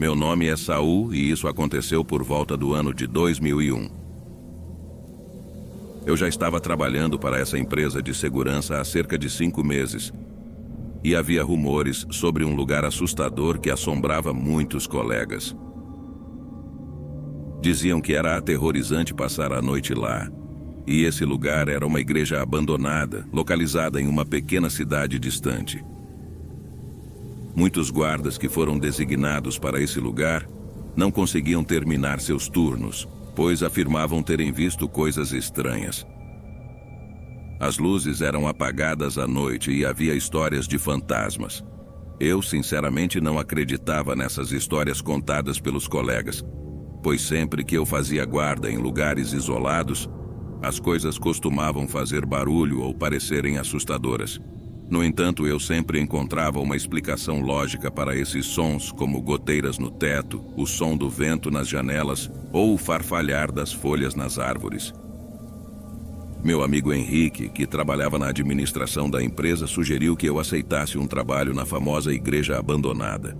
Meu nome é Saul e isso aconteceu por volta do ano de 2001. Eu já estava trabalhando para essa empresa de segurança há cerca de 5 meses. E havia rumores sobre um lugar assustador que assombrava muitos colegas. Diziam que era aterrorizante passar a noite lá. E esse lugar era uma igreja abandonada, localizada em uma pequena cidade distante. Muitos guardas que foram designados para esse lugar não conseguiam terminar seus turnos, pois afirmavam terem visto coisas estranhas. As luzes eram apagadas à noite e havia histórias de fantasmas. Eu, sinceramente, não acreditava nessas histórias contadas pelos colegas, pois sempre que eu fazia guarda em lugares isolados, as coisas costumavam fazer barulho ou parecerem assustadoras. No entanto, eu sempre encontrava uma explicação lógica para esses sons, como goteiras no teto, o som do vento nas janelas ou o farfalhar das folhas nas árvores. Meu amigo Henrique, que trabalhava na administração da empresa, sugeriu que eu aceitasse um trabalho na famosa igreja abandonada.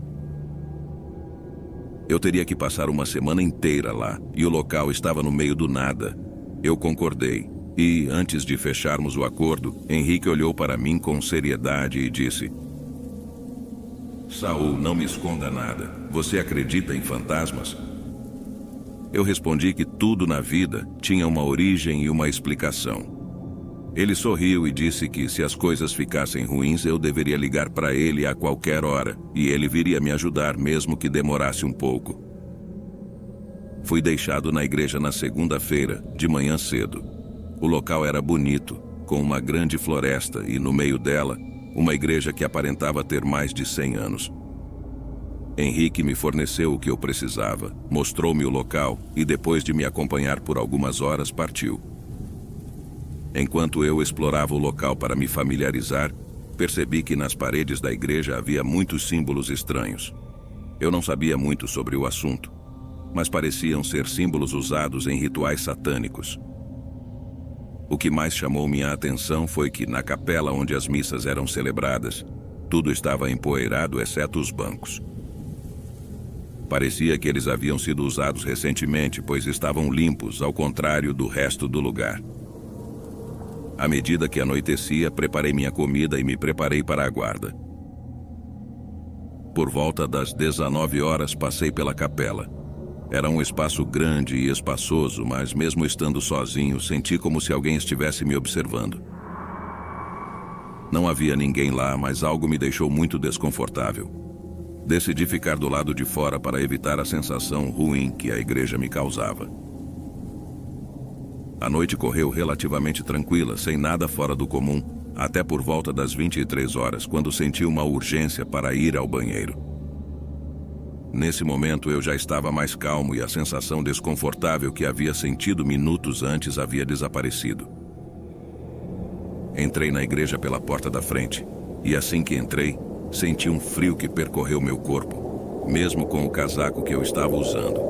Eu teria que passar uma semana inteira lá, e o local estava no meio do nada. Eu concordei, e, antes de fecharmos o acordo, Henrique olhou para mim com seriedade e disse: Saul, não me esconda nada. Você acredita em fantasmas? Eu respondi que tudo na vida tinha uma origem e uma explicação. Ele sorriu e disse que se as coisas ficassem ruins, eu deveria ligar para ele a qualquer hora, e ele viria me ajudar mesmo que demorasse um pouco. Fui deixado na igreja na segunda-feira, de manhã cedo. O local era bonito, com uma grande floresta e, no meio dela, uma igreja que aparentava ter mais de 100 anos. Henrique me forneceu o que eu precisava, mostrou-me o local e, depois de me acompanhar por algumas horas, partiu. Enquanto eu explorava o local para me familiarizar, percebi que nas paredes da igreja havia muitos símbolos estranhos. Eu não sabia muito sobre o assunto, mas pareciam ser símbolos usados em rituais satânicos. O que mais chamou minha atenção foi que, na capela onde as missas eram celebradas, tudo estava empoeirado exceto os bancos. Parecia que eles haviam sido usados recentemente, pois estavam limpos, ao contrário do resto do lugar. À medida que anoitecia, preparei minha comida e me preparei para a guarda. Por volta das 19 horas, passei pela capela. Era um espaço grande e espaçoso, mas mesmo estando sozinho, senti como se alguém estivesse me observando. Não havia ninguém lá, mas algo me deixou muito desconfortável. Decidi ficar do lado de fora para evitar a sensação ruim que a igreja me causava. A noite correu relativamente tranquila, sem nada fora do comum, até por volta das 23 horas, quando senti uma urgência para ir ao banheiro. Nesse momento eu já estava mais calmo e a sensação desconfortável que havia sentido minutos antes havia desaparecido. Entrei na igreja pela porta da frente, e assim que entrei, senti um frio que percorreu meu corpo, mesmo com o casaco que eu estava usando.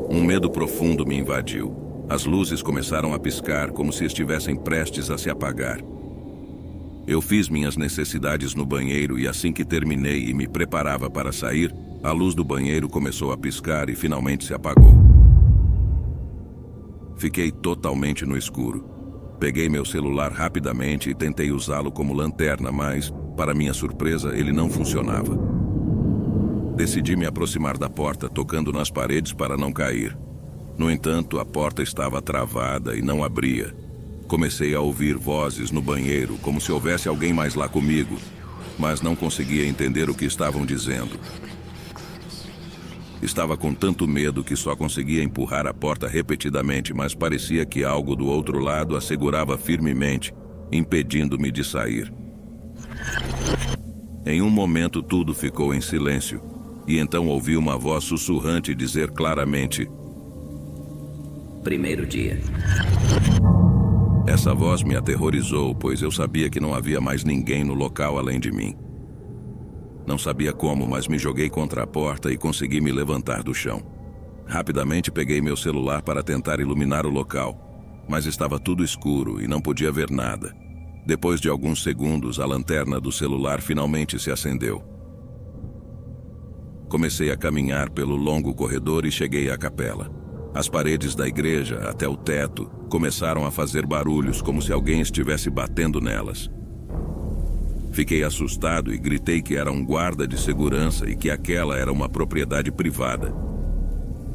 Um medo profundo me invadiu. As luzes começaram a piscar como se estivessem prestes a se apagar. Eu fiz minhas necessidades no banheiro e assim que terminei e me preparava para sair, a luz do banheiro começou a piscar e finalmente se apagou. Fiquei totalmente no escuro. Peguei meu celular rapidamente e tentei usá-lo como lanterna, mas, para minha surpresa, ele não funcionava. Decidi me aproximar da porta, tocando nas paredes para não cair. No entanto, a porta estava travada e não abria. Comecei a ouvir vozes no banheiro, como se houvesse alguém mais lá comigo, mas não conseguia entender o que estavam dizendo. Estava com tanto medo que só conseguia empurrar a porta repetidamente, mas parecia que algo do outro lado a segurava firmemente, impedindo-me de sair. Em um momento tudo ficou em silêncio, e então ouvi uma voz sussurrante dizer claramente: Primeiro dia. Essa voz me aterrorizou, pois eu sabia que não havia mais ninguém no local além de mim. Não sabia como, mas me joguei contra a porta e consegui me levantar do chão. Rapidamente peguei meu celular para tentar iluminar o local, mas estava tudo escuro e não podia ver nada. Depois de alguns segundos, a lanterna do celular finalmente se acendeu. Comecei a caminhar pelo longo corredor e cheguei à capela. As paredes da igreja, até o teto, começaram a fazer barulhos como se alguém estivesse batendo nelas. Fiquei assustado e gritei que era um guarda de segurança e que aquela era uma propriedade privada.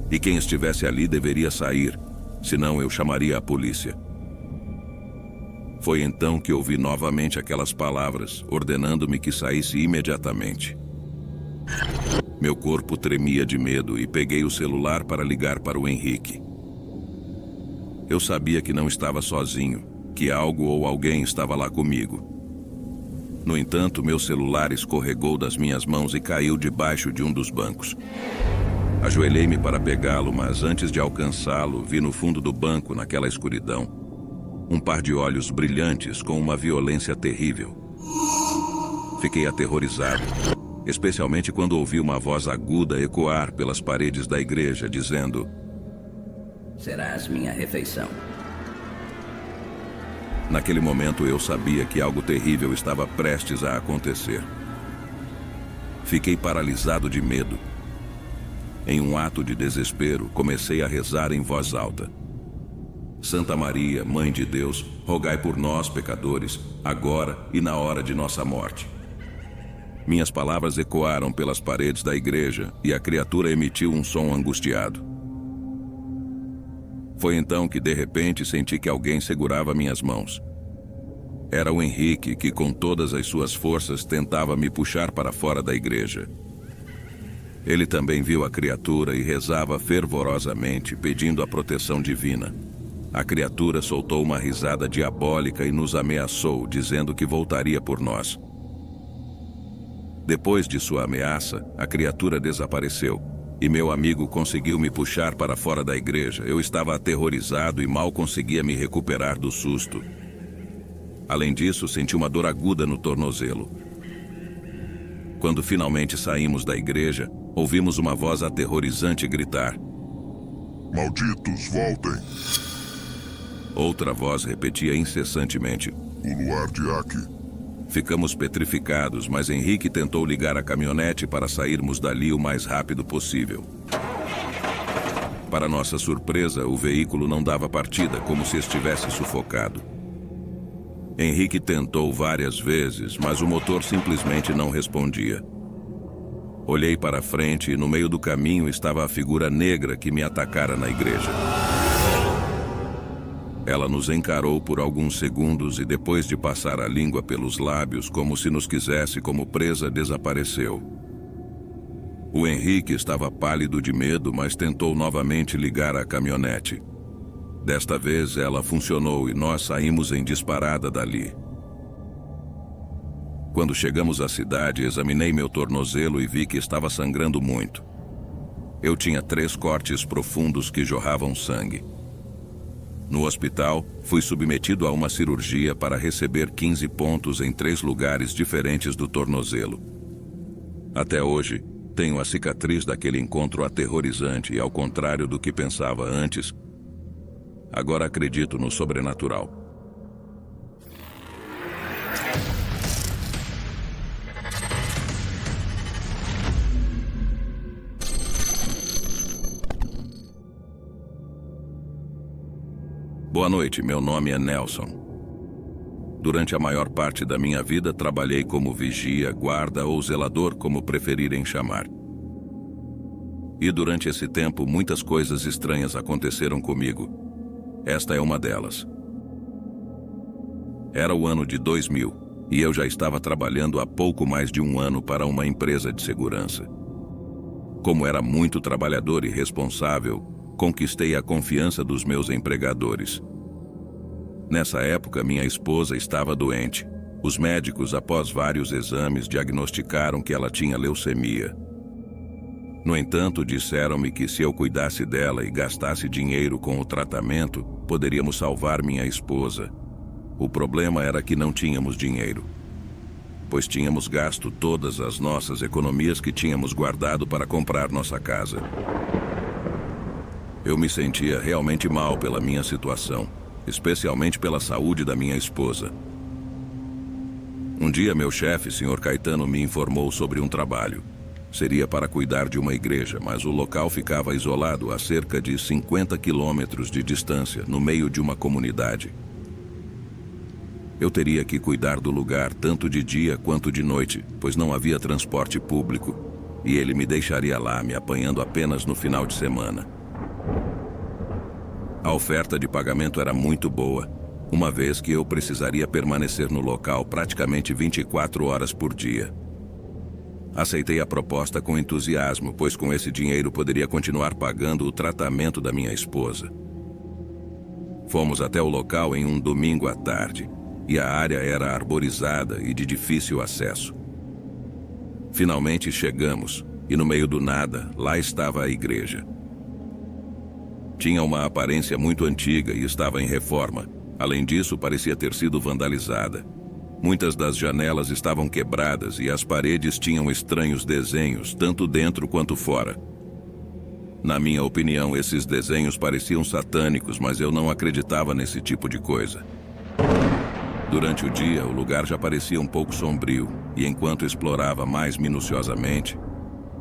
E quem estivesse ali deveria sair, senão eu chamaria a polícia. Foi então que ouvi novamente aquelas palavras, ordenando-me que saísse imediatamente. Meu corpo tremia de medo e peguei o celular para ligar para o Henrique. Eu sabia que não estava sozinho, que algo ou alguém estava lá comigo. No entanto, meu celular escorregou das minhas mãos e caiu debaixo de um dos bancos. Ajoelhei-me para pegá-lo, mas antes de alcançá-lo, vi no fundo do banco, naquela escuridão, um par de olhos brilhantes com uma violência terrível. Fiquei aterrorizado, especialmente quando ouvi uma voz aguda ecoar pelas paredes da igreja, dizendo: "Serás minha refeição." Naquele momento eu sabia que algo terrível estava prestes a acontecer. Fiquei paralisado de medo. Em um ato de desespero, comecei a rezar em voz alta: Santa Maria, Mãe de Deus, rogai por nós, pecadores, agora e na hora de nossa morte. Minhas palavras ecoaram pelas paredes da igreja e a criatura emitiu um som angustiado. Foi então que, de repente, senti que alguém segurava minhas mãos. Era o Henrique que, com todas as suas forças, tentava me puxar para fora da igreja. Ele também viu a criatura e rezava fervorosamente, pedindo a proteção divina. A criatura soltou uma risada diabólica e nos ameaçou, dizendo que voltaria por nós. Depois de sua ameaça, a criatura desapareceu, e meu amigo conseguiu me puxar para fora da igreja. Eu estava aterrorizado e mal conseguia me recuperar do susto. Além disso, senti uma dor aguda no tornozelo. Quando finalmente saímos da igreja, ouvimos uma voz aterrorizante gritar: "Malditos, voltem!" Outra voz repetia incessantemente: "O luar de Aki." Ficamos petrificados, mas Henrique tentou ligar a caminhonete para sairmos dali o mais rápido possível. Para nossa surpresa, o veículo não dava partida, como se estivesse sufocado. Henrique tentou várias vezes, mas o motor simplesmente não respondia. Olhei para frente e no meio do caminho estava a figura negra que me atacara na igreja. Ela nos encarou por alguns segundos e, depois de passar a língua pelos lábios como se nos quisesse como presa, desapareceu. O Henrique estava pálido de medo, mas tentou novamente ligar a caminhonete. Desta vez ela funcionou e nós saímos em disparada dali. Quando chegamos à cidade, examinei meu tornozelo e vi que estava sangrando muito. Eu tinha 3 cortes profundos que jorravam sangue. No hospital, fui submetido a uma cirurgia para receber 15 pontos em 3 lugares diferentes do tornozelo. Até hoje, tenho a cicatriz daquele encontro aterrorizante e, ao contrário do que pensava antes, agora acredito no sobrenatural. Boa noite, meu nome é Nelson. Durante a maior parte da minha vida, trabalhei como vigia, guarda ou zelador, como preferirem chamar. E durante esse tempo, muitas coisas estranhas aconteceram comigo. Esta é uma delas. Era o ano de 2000, e eu já estava trabalhando há pouco mais de um ano para uma empresa de segurança. Como era muito trabalhador e responsável, conquistei a confiança dos meus empregadores. Nessa época, minha esposa estava doente. Os médicos, após vários exames, diagnosticaram que ela tinha leucemia. No entanto, disseram-me que se eu cuidasse dela e gastasse dinheiro com o tratamento, poderíamos salvar minha esposa. O problema era que não tínhamos dinheiro, pois tínhamos gasto todas as nossas economias que tínhamos guardado para comprar nossa casa. Eu me sentia realmente mal pela minha situação, especialmente pela saúde da minha esposa. Um dia meu chefe, Sr. Caetano, me informou sobre um trabalho. Seria para cuidar de uma igreja, mas o local ficava isolado a cerca de 50 quilômetros de distância, no meio de uma comunidade. Eu teria que cuidar do lugar tanto de dia quanto de noite, pois não havia transporte público, e ele me deixaria lá, me apanhando apenas no final de semana. A oferta de pagamento era muito boa, uma vez que eu precisaria permanecer no local praticamente 24 horas por dia. Aceitei a proposta com entusiasmo, pois com esse dinheiro poderia continuar pagando o tratamento da minha esposa. Fomos até o local em um domingo à tarde, e a área era arborizada e de difícil acesso. Finalmente chegamos, e no meio do nada, lá estava a igreja. Tinha uma aparência muito antiga e estava em reforma. Além disso, parecia ter sido vandalizada. Muitas das janelas estavam quebradas e as paredes tinham estranhos desenhos, tanto dentro quanto fora. Na minha opinião, esses desenhos pareciam satânicos, mas eu não acreditava nesse tipo de coisa. Durante o dia, o lugar já parecia um pouco sombrio, e enquanto explorava mais minuciosamente,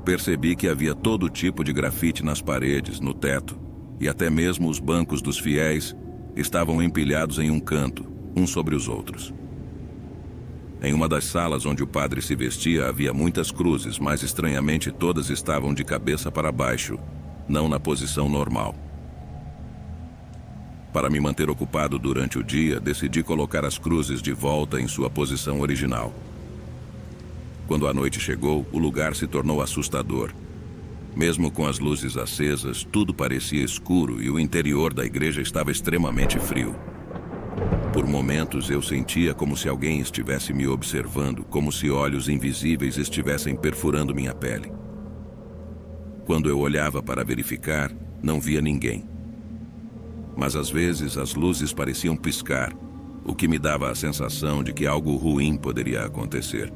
percebi que havia todo tipo de grafite nas paredes, no teto, e até mesmo os bancos dos fiéis estavam empilhados em um canto, uns sobre os outros. Em uma das salas onde o padre se vestia havia muitas cruzes, mas estranhamente todas estavam de cabeça para baixo, não na posição normal. Para me manter ocupado durante o dia, decidi colocar as cruzes de volta em sua posição original. Quando a noite chegou, o lugar se tornou assustador. Mesmo com as luzes acesas, tudo parecia escuro e o interior da igreja estava extremamente frio. Por momentos eu sentia como se alguém estivesse me observando, como se olhos invisíveis estivessem perfurando minha pele. Quando eu olhava para verificar, não via ninguém. Mas às vezes as luzes pareciam piscar, o que me dava a sensação de que algo ruim poderia acontecer.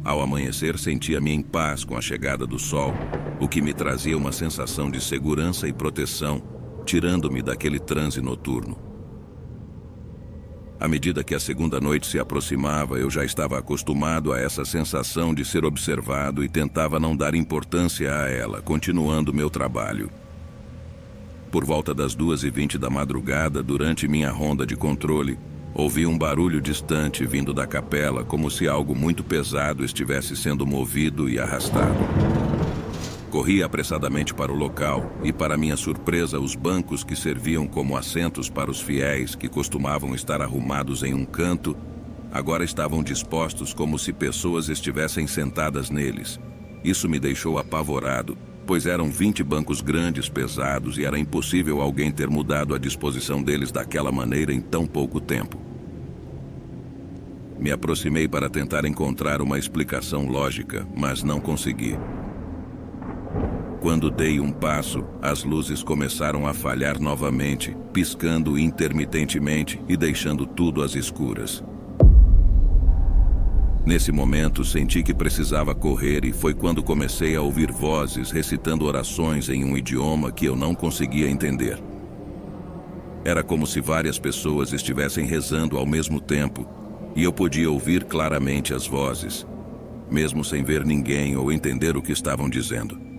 Ao amanhecer, sentia-me em paz com a chegada do sol, o que me trazia uma sensação de segurança e proteção, tirando-me daquele transe noturno. À medida que a segunda noite se aproximava, eu já estava acostumado a essa sensação de ser observado e tentava não dar importância a ela, continuando meu trabalho. Por volta das 2h20 da madrugada, durante minha ronda de controle, ouvi um barulho distante vindo da capela, como se algo muito pesado estivesse sendo movido e arrastado. Corri apressadamente para o local e, para minha surpresa, os bancos que serviam como assentos para os fiéis, que costumavam estar arrumados em um canto, agora estavam dispostos como se pessoas estivessem sentadas neles. Isso me deixou apavorado, pois eram 20 bancos grandes, pesados, e era impossível alguém ter mudado a disposição deles daquela maneira em tão pouco tempo. Me aproximei para tentar encontrar uma explicação lógica, mas não consegui. Quando dei um passo, as luzes começaram a falhar novamente, piscando intermitentemente e deixando tudo às escuras. Nesse momento, senti que precisava correr e foi quando comecei a ouvir vozes recitando orações em um idioma que eu não conseguia entender. Era como se várias pessoas estivessem rezando ao mesmo tempo, e eu podia ouvir claramente as vozes, mesmo sem ver ninguém ou entender o que estavam dizendo.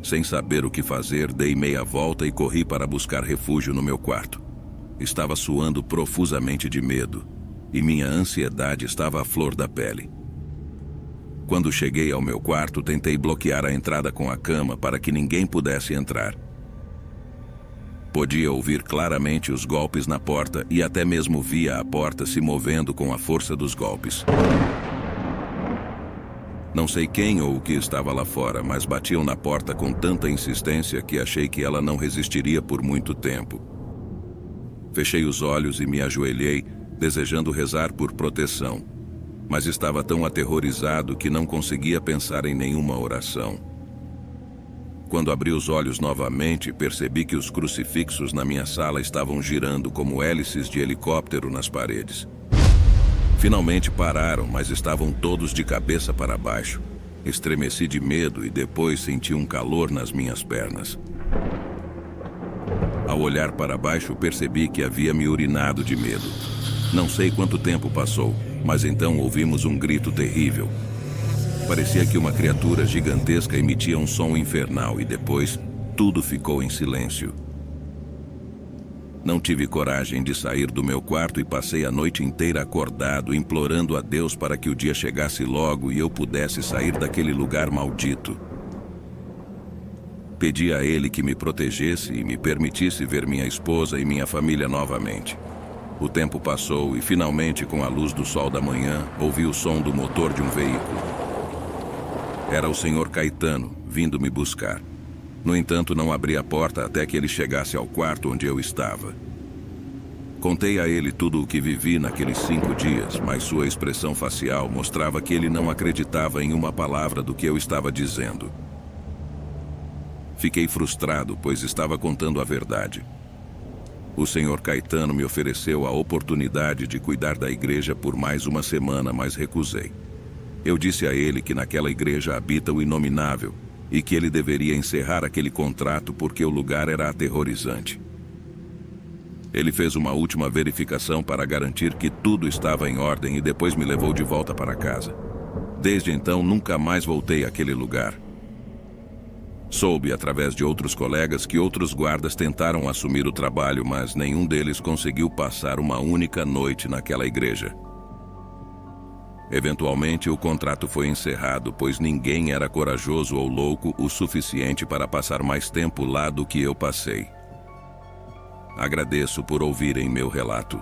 Sem saber o que fazer, dei meia volta e corri para buscar refúgio no meu quarto. Estava suando profusamente de medo, e minha ansiedade estava à flor da pele. Quando cheguei ao meu quarto, tentei bloquear a entrada com a cama para que ninguém pudesse entrar. Podia ouvir claramente os golpes na porta e até mesmo via a porta se movendo com a força dos golpes. Não sei quem ou o que estava lá fora, mas batiam na porta com tanta insistência que achei que ela não resistiria por muito tempo. Fechei os olhos e me ajoelhei, desejando rezar por proteção, mas estava tão aterrorizado que não conseguia pensar em nenhuma oração. Quando abri os olhos novamente, percebi que os crucifixos na minha sala estavam girando como hélices de helicóptero nas paredes. Finalmente pararam, mas estavam todos de cabeça para baixo. Estremeci de medo e depois senti um calor nas minhas pernas. Ao olhar para baixo, percebi que havia me urinado de medo. Não sei quanto tempo passou, mas então ouvimos um grito terrível. Parecia que uma criatura gigantesca emitia um som infernal e depois tudo ficou em silêncio. Não tive coragem de sair do meu quarto e passei a noite inteira acordado, implorando a Deus para que o dia chegasse logo e eu pudesse sair daquele lugar maldito. Pedi a Ele que me protegesse e me permitisse ver minha esposa e minha família novamente. O tempo passou e finalmente, com a luz do sol da manhã, ouvi o som do motor de um veículo. Era o Sr. Caetano, vindo me buscar. No entanto, não abri a porta até que ele chegasse ao quarto onde eu estava. Contei a ele tudo o que vivi naqueles 5 dias, mas sua expressão facial mostrava que ele não acreditava em uma palavra do que eu estava dizendo. Fiquei frustrado, pois estava contando a verdade. O Sr. Caetano me ofereceu a oportunidade de cuidar da igreja por mais uma semana, mas recusei. Eu disse a ele que naquela igreja habita o inominável e que ele deveria encerrar aquele contrato porque o lugar era aterrorizante. Ele fez uma última verificação para garantir que tudo estava em ordem e depois me levou de volta para casa. Desde então, nunca mais voltei àquele lugar. Soube, através de outros colegas, que outros guardas tentaram assumir o trabalho, mas nenhum deles conseguiu passar uma única noite naquela igreja. Eventualmente, o contrato foi encerrado, pois ninguém era corajoso ou louco o suficiente para passar mais tempo lá do que eu passei. Agradeço por ouvirem meu relato.